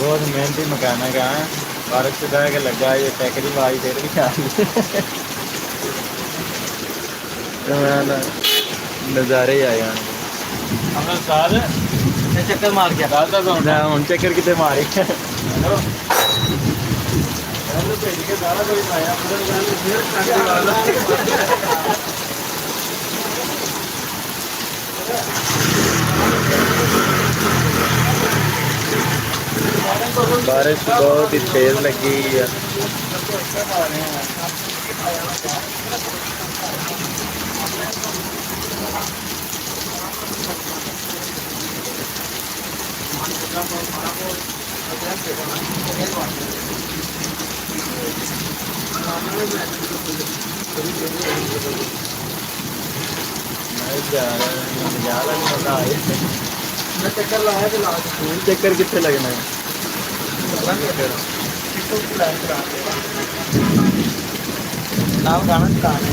बहुत मेहनती मकाना का है। बारिश से बह के लगा ये टैकरी आवाज फिर भी आ रही नज़ारे ही आए चक्कर मार के हूँ चक्कर कितने मारे बारिश बहुत ही तेज लगी है। चक्कर लाया तो ला चक्कर कितने लगना है नाम गाना चलाने